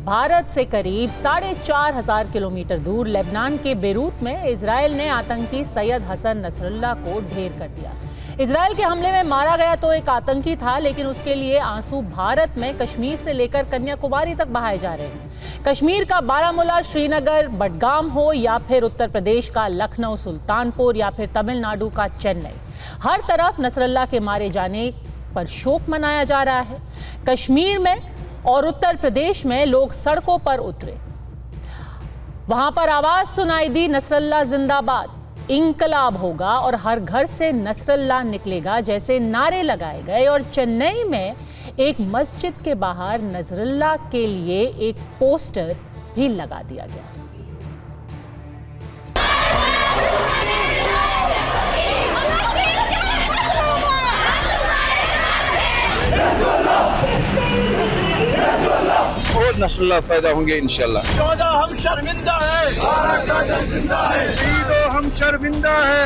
भारत से करीब 4,500 किलोमीटर दूर लेबनान के बेरूत में इजराइल ने आतंकी सैयद हसन नसरुल्लाह को ढेर कर दिया। इजराइल के हमले में मारा गया तो एक आतंकी था, लेकिन उसके लिए आंसू भारत में कश्मीर से लेकर कन्याकुमारी तक बहाए जा रहे हैं। कश्मीर का बारामूला, श्रीनगर, बडगाम हो या फिर उत्तर प्रदेश का लखनऊ, सुल्तानपुर या फिर तमिलनाडु का चेन्नई, हर तरफ नसरुल्लाह के मारे जाने पर शोक मनाया जा रहा है। कश्मीर में और उत्तर प्रदेश में लोग सड़कों पर उतरे, वहां पर आवाज सुनाई दी, नसरुल्लाह जिंदाबाद, इंकलाब होगा और हर घर से नसरुल्लाह निकलेगा जैसे नारे लगाए गए। और चेन्नई में एक मस्जिद के बाहर नसरुल्लाह के लिए एक पोस्टर भी लगा दिया गया। और नसरुल्लाह पैदा होंगे इंशाल्लाह। 14 हम शर्मिंदा है, भारत का जन जिंदा है। 3 हम शर्मिंदा है,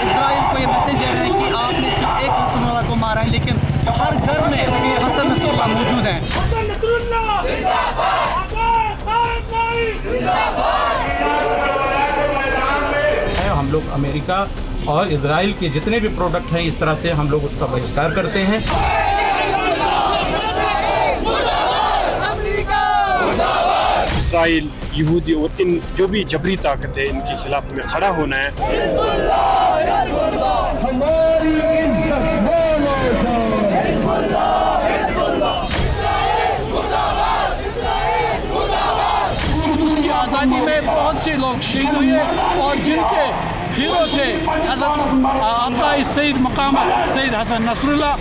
इजराइल को ये मैसेज दे रहे हैं कि आपने सिर्फ एक नसरुल्लाह को मारा है, लेकिन हर घर में हसन नसरुल्लाह मौजूद हैं। हम लोग अमेरिका और इजराइल के जितने भी प्रोडक्ट हैं, इस तरह से हम लोग उसका बहिष्कार करते हैं। इस्राइल, यहूदी और इन जो भी जबरी ताकत है, इनके खिलाफ में खड़ा होना है। हमारी उसकी आज़ादी में बहुत से लोग शहीद हुए और जिनके हीरो थे हज़रत आका सईद मकाम सईद हसन नसरुल्लाह।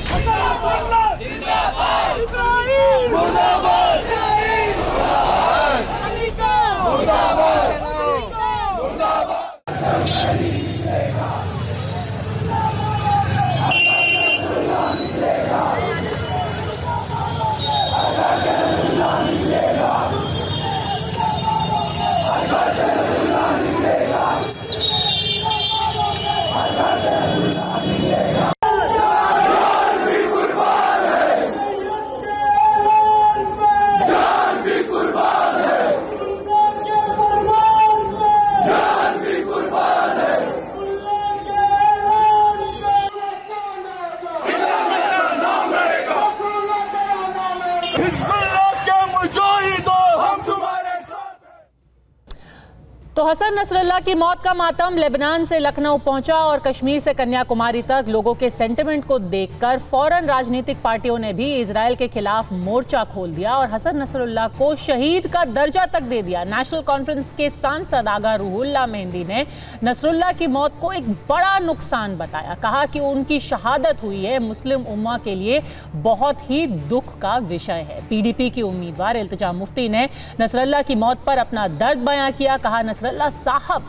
तो हसन नसरुल्लाह की मौत का मातम लेबनान से लखनऊ पहुंचा और कश्मीर से कन्याकुमारी तक लोगों के सेंटिमेंट को देखकर फौरन राजनीतिक पार्टियों ने भी इजराइल के खिलाफ मोर्चा खोल दिया और हसन नसरुल्लाह को शहीद का दर्जा तक दे दिया। नेशनल कॉन्फ्रेंस के सांसद आगा रूहुल्लाह मेहंदी ने नसरुल्लाह की मौत को एक बड़ा नुकसान बताया। कहा कि उनकी शहादत हुई है मुस्लिम उम्मा के लिए बहुत ही दुख का विषय है। पीडीपी की उम्मीदवार इल्तिजा मुफ्ती ने नसरुल्लाह की मौत पर अपना दर्द बयां किया। कहा, नसरुल्लाह साहब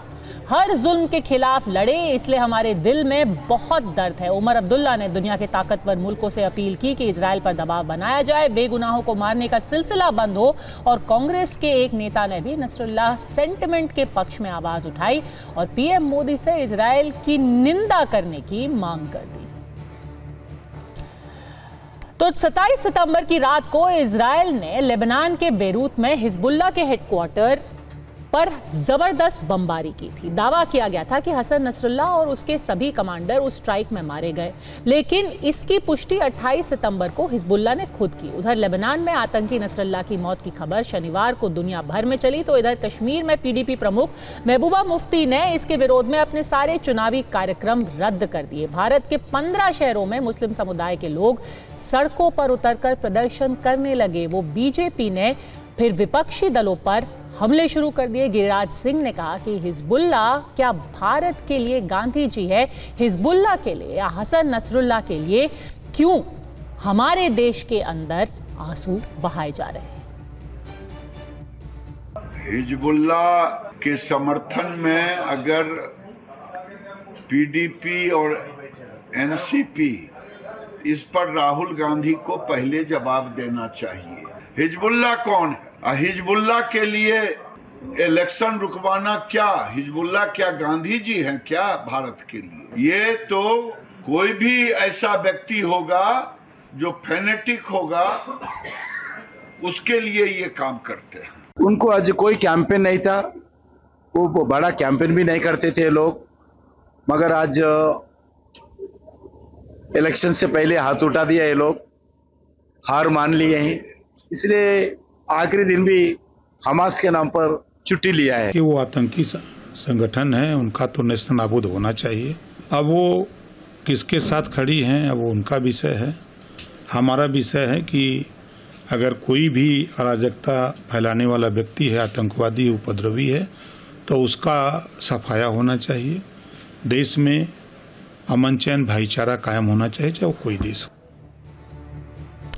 हर जुल्म के खिलाफ लड़े, इसलिए हमारे दिल में बहुत दर्द है। उमर अब्दुल्ला ने दुनिया के ताकतवर मुल्कों से अपील की कि इजराइल पर दबाव बनाया जाए, बेगुनाहों को मारने का सिलसिला बंद हो। और कांग्रेस के एक नेता ने भी नसरुल्लाह सेंटिमेंट के पक्ष में आवाज उठाई और पीएम मोदी से इजराइल की निंदा करने की मांग कर दी। तो 27 सितंबर की रात को इजराइल ने लेबनान के बेरूत में हिजबुल्लाह के हेडक्वार्टर पर जबरदस्त बमबारी की थी। दावा किया गया था कि हसन नसरुल्लाह और उसके सभी कमांडर उस स्ट्राइक में मारे गए, लेकिन इसकी पुष्टि 28 सितंबर को हिजबुल्लाह ने खुद की। उधर लेबनान में आतंकी नसरुल्लाह की मौत की खबर शनिवार को दुनिया भर में चली, तो इधर कश्मीर में पीडीपी प्रमुख महबूबा मुफ्ती ने इसके विरोध में अपने सारे चुनावी कार्यक्रम रद्द कर दिए। भारत के 15 शहरों में मुस्लिम समुदाय के लोग सड़कों पर उतरकर प्रदर्शन करने लगे। वो बीजेपी ने फिर विपक्षी दलों पर हमले शुरू कर दिए। गिरिराज सिंह ने कहा कि हिजबुल्लाह क्या भारत के लिए गांधी जी है? हिजबुल्लाह के लिए या हसन नसरुल्लाह के लिए क्यों हमारे देश के अंदर आंसू बहाए जा रहे हैं? हिजबुल्लाह के समर्थन में अगर पीडीपी और एनसीपी, इस पर राहुल गांधी को पहले जवाब देना चाहिए। हिजबुल्लाह कौन है? हिजबुल्लाह के लिए इलेक्शन रुकवाना क्या? हिजबुल्लाह क्या गांधी जी हैं क्या भारत के लिए? ये तो कोई भी ऐसा व्यक्ति होगा जो फैनेटिक होगा उसके लिए ये काम करते हैं। उनको आज कोई कैंपेन नहीं था, वो बड़ा कैंपेन भी नहीं करते थे लोग, मगर आज इलेक्शन से पहले हाथ उठा दिया, ये लोग हार मान लिए हैं, इसलिए आखिरी दिन भी हमास के नाम पर छुट्टी लिया है। कि वो आतंकी संगठन है, उनका तो नेस्तनाबूद होना चाहिए। अब वो किसके साथ खड़ी हैं अब वो उनका विषय है। हमारा विषय है कि अगर कोई भी अराजकता फैलाने वाला व्यक्ति है, आतंकवादी उपद्रवी है, तो उसका सफाया होना चाहिए। देश में अमन चैन भाईचारा कायम होना चाहिए, चाहे वो कोई देश हो।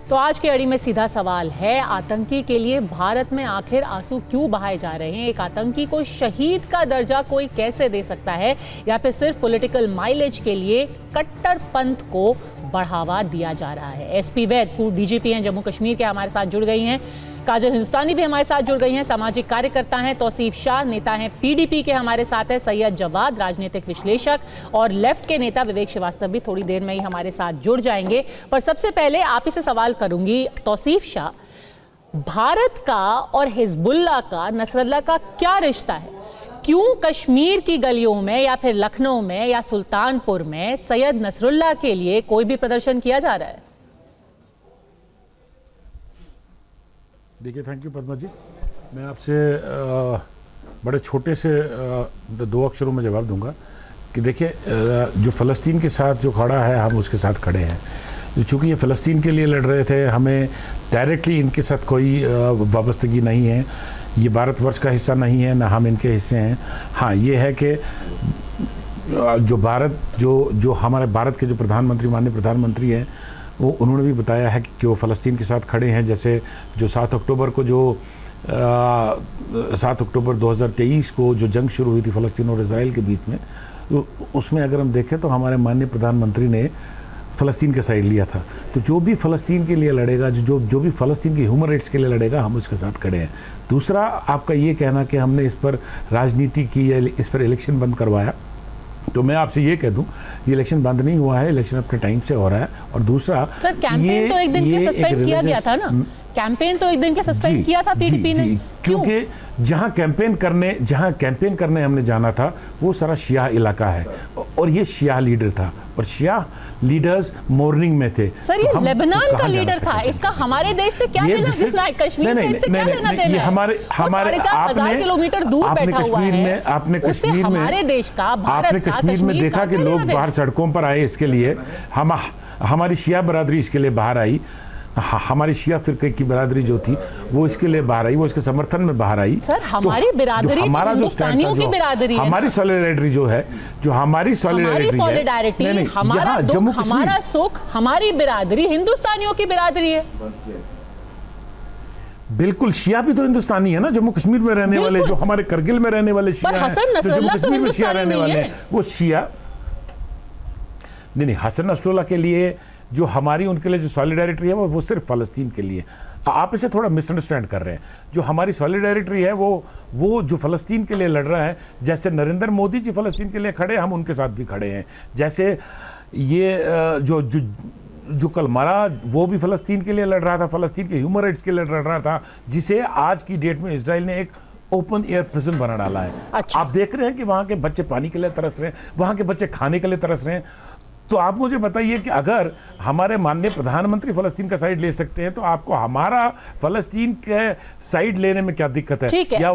तो आज की अड़ी में सीधा सवाल है, आतंकी के लिए भारत में आखिर आंसू क्यों बहाए जा रहे हैं? एक आतंकी को शहीद का दर्जा कोई कैसे दे सकता है, या फिर सिर्फ पॉलिटिकल माइलेज के लिए कट्टरपंथ को बढ़ावा दिया जा रहा है? एसपी वैद पूर्व डीजीपी हैं जम्मू कश्मीर के, हमारे साथ जुड़ गई हैं। काजल हिंदुस्तानी भी हमारे साथ जुड़ गई हैं, सामाजिक कार्यकर्ता हैं। तौसीफ शाह नेता हैं पीडीपी के, हमारे साथ है सैयद जवाद राजनीतिक विश्लेषक, और लेफ्ट के नेता विवेक श्रीवास्तव भी थोड़ी देर में ही हमारे साथ जुड़ जाएंगे। पर सबसे पहले आप ही से सवाल करूंगी, तौसीफ शाह, भारत का और हिजबुल्लाह का, नसरल्लाह का क्या रिश्ता है? क्यों कश्मीर की गलियों में या फिर लखनऊ में या सुल्तानपुर में सैयद नसरुल्लाह के लिए कोई भी प्रदर्शन किया जा रहा है? देखिए, थैंक यू पद्मा जी। मैं आपसे बड़े छोटे से 2 अक्षरों में जवाब दूंगा कि देखिए, जो फ़लस्तीन के साथ जो खड़ा है, हम उसके साथ खड़े हैं। चूँकि ये फ़लस्तीन के लिए लड़ रहे थे, हमें डायरेक्टली इनके साथ कोई वाबस्तगी नहीं है। ये भारतवर्ष का हिस्सा नहीं है, ना हम इनके हिस्से हैं। हाँ, ये है कि जो हमारे भारत के जो प्रधानमंत्री, माननीय प्रधानमंत्री हैं, वो उन्होंने भी बताया है कि वो फ़लस्तीन के साथ खड़े हैं। जैसे जो 7 अक्टूबर को 7 अक्टूबर 2023 को जो जंग शुरू हुई थी फ़लस्तीन और इजराइल के बीच में, उसमें अगर हम देखें तो हमारे माननीय प्रधानमंत्री ने फ़लस्तीन का साइड लिया था। तो जो भी फ़लस्तीन के लिए लड़ेगा, जो भी फ़लस्तीन की ह्यूमन राइट्स के लिए लड़ेगा, हम उसके साथ खड़े हैं। दूसरा, आपका ये कहना कि हमने इस पर राजनीति की या इस पर इलेक्शन बंद करवाया, तो मैं आपसे ये कह दूं, ये इलेक्शन बंद नहीं हुआ है, इलेक्शन अपने टाइम से हो रहा है। और दूसरा, सर, कैंपेन तो एक दिन के सस्पेंड किया गया था ना? कैंपेन तो एक दिन के सस्पेंड किया था पीडीपी ने, क्योंकि जहां कैंपेन करने हमने जाना था, वो सारा शिया इलाका है और ये शिया लीडर था, और शिया लीडर्स मॉर्निंग में थे। सर, ये लेबनान का लीडर था, इसका हमारे देश से क्या लेना देना है? कश्मीर में इससे क्या लेना देना है? हमारे 4,500 किलोमीटर दूर बैठा हुआ है। आपने कश्मीर में, हमारे देश का, भारत का, कश्मीर में देखा कि लोग बाहर सड़कों पर आए इसके लिए। हमारी शिया बरादरी इसके लिए बाहर आई, हमारी शिया फिरके की बरादरी जो थी वो इसके लिए बाहर आई, वो इसके समर्थन में बाहर आई। सर, हमारी बिरादरी, हमारा हिंदुस्तानियों की बिरादरी है, हमारी सॉलिडारिटी जो है, जो हमारी सॉलिडारिटी, हमारा दुख, हमारा सुख, हमारी बिरादरी हिंदुस्तानियों की बिरादरी है। बिल्कुल, शिया भी तो हिंदुस्तानी है ना, जम्मू कश्मीर में रहने वाले, जो हमारे करगिल में रहने वाले शिया हैं, जम्मू कश्मीर में शिया रहने वाले, वो शिया नहीं, हसन नसरुल्लाह के लिए जो हमारी, उनके लिए जो सॉलिडारिटी है वो सिर्फ फ़लस्तीन के लिए। आप इसे थोड़ा मिसअंडरस्टैंड कर रहे हैं। जो हमारी सॉलिडारिटी है वो जो फ़लस्तीन के लिए लड़ रहा है, जैसे नरेंद्र मोदी जी फ़लस्तीन के लिए खड़े, हम उनके साथ भी खड़े हैं। जैसे ये जो कल मरा, वो भी फ़लस्तीन के लिए लड़ रहा था, फ़लस्तीन के ह्यूमन राइट्स के लिए लड़ रहा था, जिसे आज की डेट में इजराइल ने एक ओपन एयर प्रिजन बना डाला है। अच्छा। आप देख रहे हैं कि वहाँ के बच्चे पानी के लिए तरस रहे हैं, वहाँ के बच्चे खाने के लिए तरस रहे हैं। तो आप मुझे बताइए कि अगर हमारे माननीय प्रधानमंत्री फ़लस्तीन का साइड ले सकते हैं, तो आपको हमारा फ़लस्तीन के साइड लेने में क्या दिक्कत है? ठीक है। या